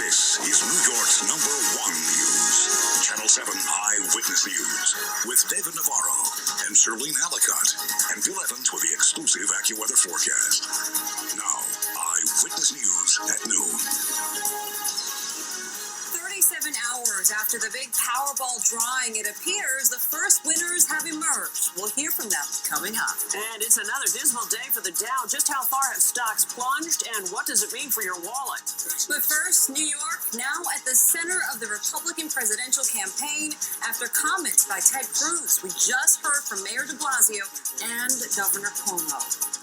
This is New York's #1 news. Channel 7 Eyewitness News with David Navarro and Shirlene Ellicott and Bill Evans with the exclusive AccuWeather forecast. Now, Eyewitness News at noon. 37 hours after the big Powerball drawing, it appears the first winners have emerged. We'll hear from them coming up. And it's another dismal day for the Dow. Just how far have stocks plunged, and what does it mean for your wallet? But first, New York now at the center of the Republican presidential campaign after comments by Ted Cruz. We just heard from Mayor de Blasio and Governor Cuomo.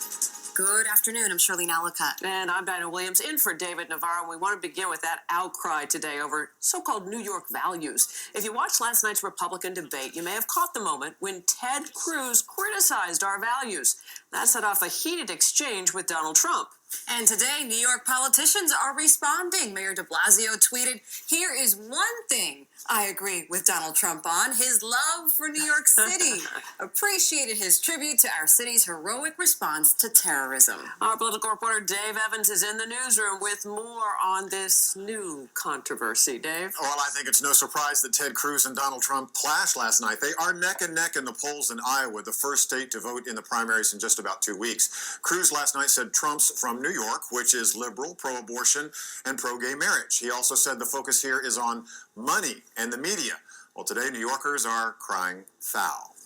Good afternoon. I'm Shirlene Ellicott. And I'm Diana Williams, in for David Navarro. We want to begin with that outcry today over so-called New York values. If you watched last night's Republican debate, you may have caught the moment when Ted Cruz criticized our values. That set off a heated exchange with Donald Trump. And today, New York politicians are responding. Mayor de Blasio tweeted, "Here is one thing I agree with Donald Trump on, his love for New York City." Appreciated his tribute to our city's heroic response to terrorism. Our political reporter Dave Evans is in the newsroom with more on this new controversy. Dave? Well, I think it's no surprise that Ted Cruz and Donald Trump clashed last night. They are neck and neck in the polls in Iowa, the first state to vote in the primaries in just about 2 weeks. Cruz last night said Trump's from New York, which is liberal, pro-abortion, and pro-gay marriage. He also said the focus here is on money and the media. Well, today, New Yorkers are crying foul.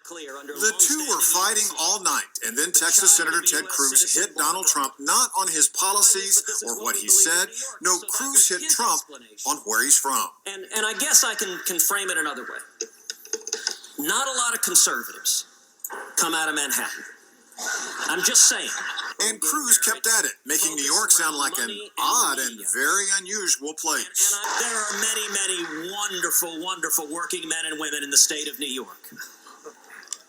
The two were fighting all night, and then Texas Senator Ted Cruz hit Donald Trump not on his policies or what he said. No, Cruz hit Trump on where he's from. And I guess I can frame it another way. Not a lot of conservatives come out of Manhattan. I'm just saying. And Cruz kept at it, making New York sound like an odd and very unusual place. And there are many, many wonderful, wonderful working men and women in the state of New York.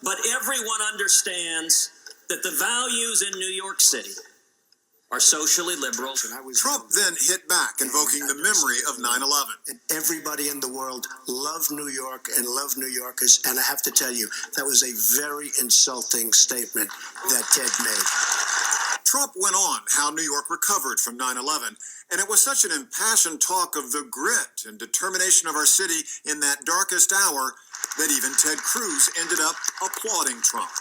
But everyone understands that the values in New York City are socially liberal. Trump then hit back, invoking the memory of 9/11. And everybody in the world loved New York and loved New Yorkers. And I have to tell you, that was a very insulting statement that Ted made. Trump went on how New York recovered from 9/11, and it was such an impassioned talk of the grit and determination of our city in that darkest hour that even Ted Cruz ended up applauding Trump.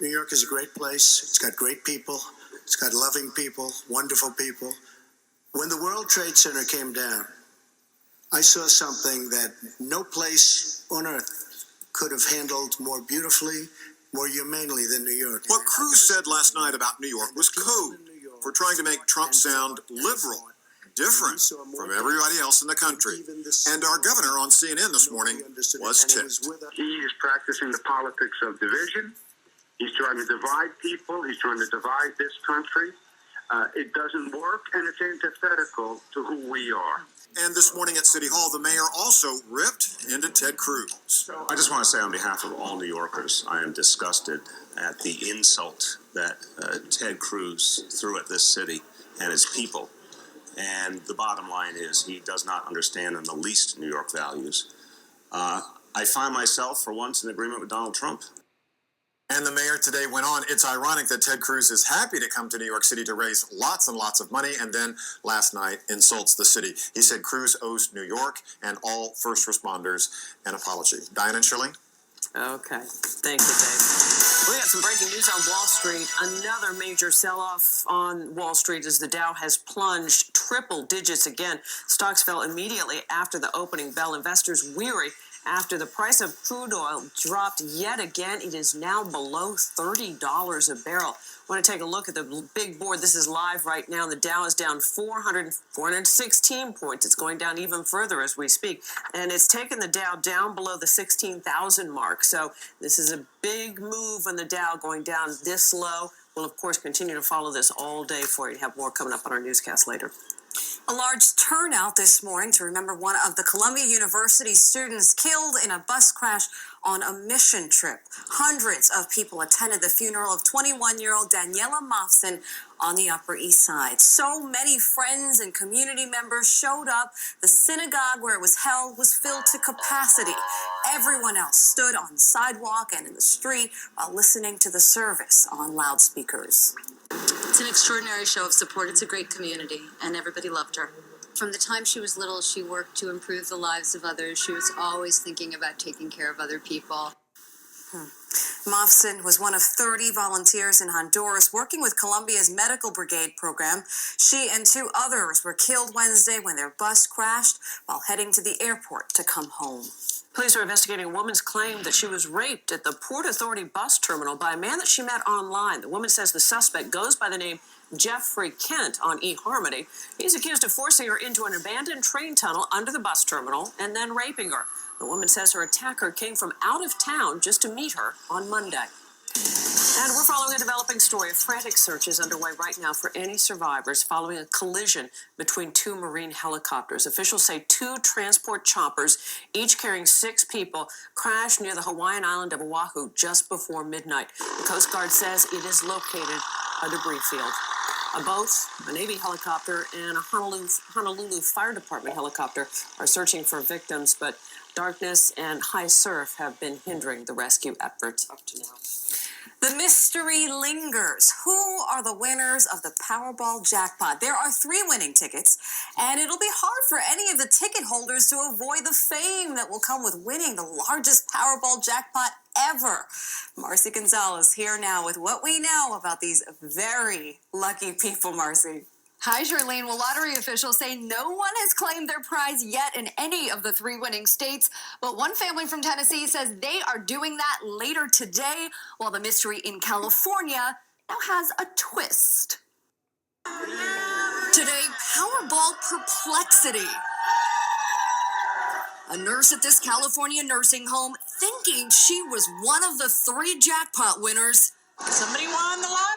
New York is a great place. It's got great people. It's got loving people, wonderful people. When the World Trade Center came down, I saw something that no place on earth could have handled more beautifully, more humanely than New York. What Cruz said last night about New York was code for trying to make Trump sound liberal, different from everybody else in the country. And our governor on CNN this morning was tipped. He is practicing the politics of division. He's trying to divide people. He's trying to divide this country. It doesn't work, and it's antithetical to who we are. And this morning at City Hall, the mayor also ripped into Ted Cruz. I just want to say on behalf of all New Yorkers, I am disgusted at the insult that Ted Cruz threw at this city and its people. And the bottom line is he does not understand in the least New York values. I find myself, for once, in agreement with Donald Trump. And the mayor today went on, it's ironic that Ted Cruz is happy to come to New York City to raise lots and lots of money, and then last night insults the city. He said Cruz owes New York and all first responders an apology. Diana and Shirlene? Okay. Thank you, Dave. We got some breaking news on Wall Street. Another major sell-off on Wall Street as the Dow has plunged triple digits again. Stocks fell immediately after the opening bell. Investors weary after the price of crude oil dropped yet again. It is now below $30 a barrel. I want to take a look at the big board. This is live right now. The Dow is down 416 points. It's going down even further as we speak. And it's taken the Dow down below the 16,000 mark. So this is a big move on the Dow going down this low. We'll, of course, continue to follow this all day for you. Have more coming up on our newscast later. A large turnout this morning to remember one of the Columbia University students killed in a bus crash on a mission trip. Hundreds of people attended the funeral of 21-year-old Daniela Mofson on the Upper East Side. So many friends and community members showed up. The synagogue where it was held was filled to capacity. Everyone else stood on the sidewalk and in the street while listening to the service on loudspeakers. It's an extraordinary show of support. It's a great community, and everybody loved her. From the time she was little, she worked to improve the lives of others. She was always thinking about taking care of other people. Mofson was one of 30 volunteers in Honduras working with Colombia's medical brigade program. She and 2 others were killed Wednesday when their bus crashed while heading to the airport to come home. Police are investigating a woman's claim that she was raped at the Port Authority bus terminal by a man that she met online. The woman says the suspect goes by the name Jeffrey Kent on eHarmony. He's accused of forcing her into an abandoned train tunnel under the bus terminal and then raping her. The woman says her attacker came from out of town just to meet her on Monday. And we're following a developing story. A frantic search is underway right now for any survivors following a collision between 2 Marine helicopters. Officials say 2 transport choppers, each carrying 6 people, crashed near the Hawaiian island of Oahu just before midnight. The Coast Guard says it is located a debris field. A boat, a Navy helicopter, and a Honolulu Fire Department helicopter are searching for victims, but darkness and high surf have been hindering the rescue efforts up to now. The mystery lingers. Who are the winners of the Powerball jackpot? There are 3 winning tickets, and it'll be hard for any of the ticket holders to avoid the fame that will come with winning the largest Powerball jackpot ever. Marcy Gonzalez here now with what we know about these very lucky people, Marcy. Hi, Charlene. Well, lottery officials say no one has claimed their prize yet in any of the 3 winning states, but one family from Tennessee says they are doing that later today, while the mystery in California now has a twist. Today, Powerball perplexity. A nurse at this California nursing home thinking she was one of the 3 jackpot winners. Somebody won the lotto.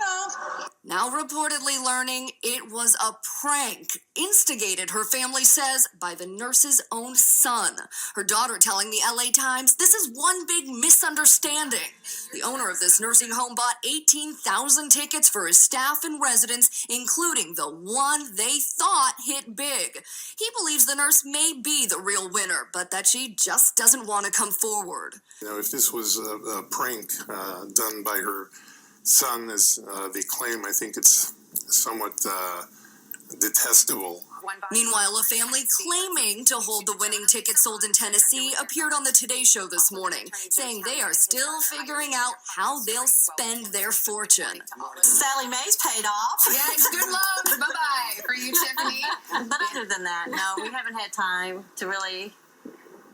Now reportedly learning it was a prank, instigated, her family says, by the nurse's own son. Her daughter telling the LA Times this is one big misunderstanding. The owner of this nursing home bought 18,000 tickets for his staff and residents, including the one they thought hit big. He believes the nurse may be the real winner, but that she just doesn't want to come forward. You know, if this was a prank done by her son, as they claim, I think it's somewhat detestable. Meanwhile, a family claiming to hold the winning ticket sold in Tennessee appeared on the Today Show this morning, saying they are still figuring out how they'll spend their fortune. Sally Mae's paid off. Yes, good luck. Bye-bye for you, Tiffany. But other than that, no, we haven't had time to really,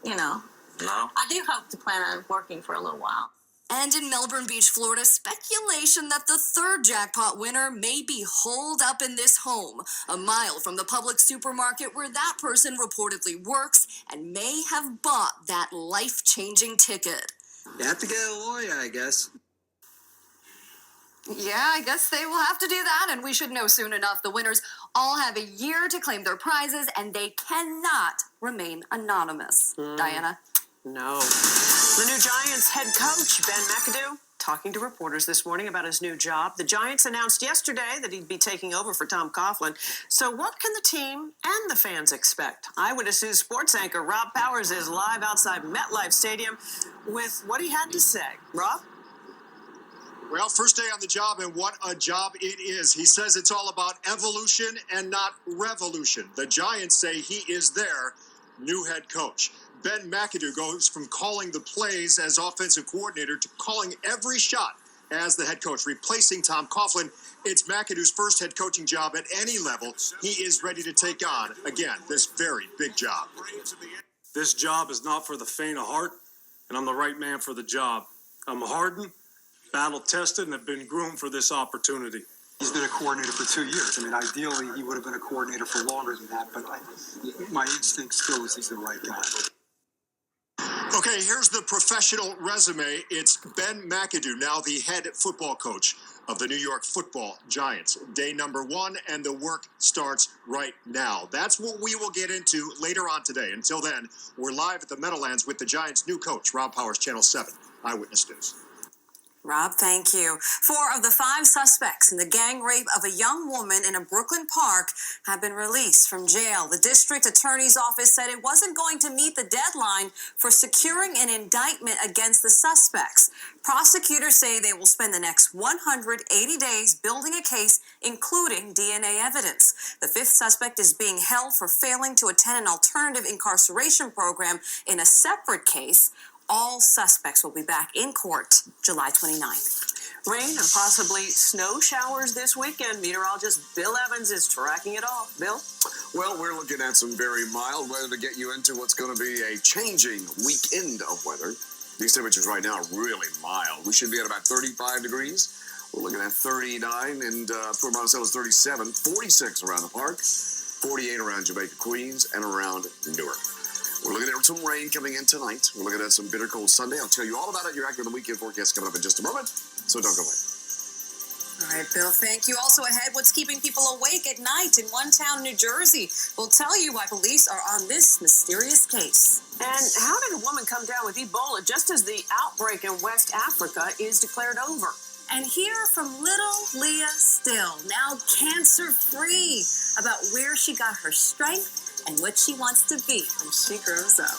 No. I do hope to plan on working for a little while. And in Melbourne Beach, Florida, speculation that the 3rd jackpot winner may be holed up in this home, a mile from the public supermarket where that person reportedly works and may have bought that life-changing ticket. You have to get a lawyer, I guess. Yeah, I guess they will have to do that, and we should know soon enough. The winners all have a year to claim their prizes, and they cannot remain anonymous. Diana? No. The new Giants head coach, Ben McAdoo, talking to reporters this morning about his new job. The Giants announced yesterday that he'd be taking over for Tom Coughlin. So what can the team and the fans expect? Eyewitness News sports anchor Rob Powers is live outside MetLife Stadium with what he had to say. Rob? Well, first day on the job, and what a job it is. He says it's all about evolution and not revolution. The Giants say he is their new head coach. Ben McAdoo goes from calling the plays as offensive coordinator to calling every shot as the head coach, replacing Tom Coughlin. It's McAdoo's first head coaching job at any level. He is ready to take on, again, this very big job. This job is not for the faint of heart, and I'm the right man for the job. I'm hardened, battle-tested, and have been groomed for this opportunity. He's been a coordinator for 2 years. I mean, ideally, he would have been a coordinator for longer than that, but my instinct still is he's the right guy. Okay, here's the professional resume. It's Ben McAdoo, now the head football coach of the New York Football Giants. Day number 1, and the work starts right now. That's what we will get into later on today. Until then, we're live at the Meadowlands with the Giants' new coach, Rob Powers, Channel 7 Eyewitness News. Rob, thank you. 4 of the 5 suspects in the gang rape of a young woman in a Brooklyn park have been released from jail. The district attorney's office said it wasn't going to meet the deadline for securing an indictment against the suspects. Prosecutors say they will spend the next 180 days building a case, including DNA evidence. The 5th suspect is being held for failing to attend an alternative incarceration program in a separate case. All suspects will be back in court July 29th. Rain and possibly snow showers this weekend. Meteorologist Bill Evans is tracking it all. Bill? Well, we're looking at some very mild weather to get you into what's going to be a changing weekend of weather. These temperatures right now are really mild. We should be at about 35 degrees. We're looking at 39 and Port Monticello is 37, 46 around the park, 48 around Jamaica, Queens, and around Newark. We're looking at some rain coming in tonight. We're looking at some bitter cold Sunday. I'll tell you all about it. Your accurate weekend forecast coming up in just a moment, so don't go away. All right, Bill, thank you. Also ahead, what's keeping people awake at night in one town, New Jersey? We'll tell you why police are on this mysterious case. And how did a woman come down with Ebola just as the outbreak in West Africa is declared over? And hear from little Leah Still, now cancer-free, about where she got her strength and what she wants to be when she grows up.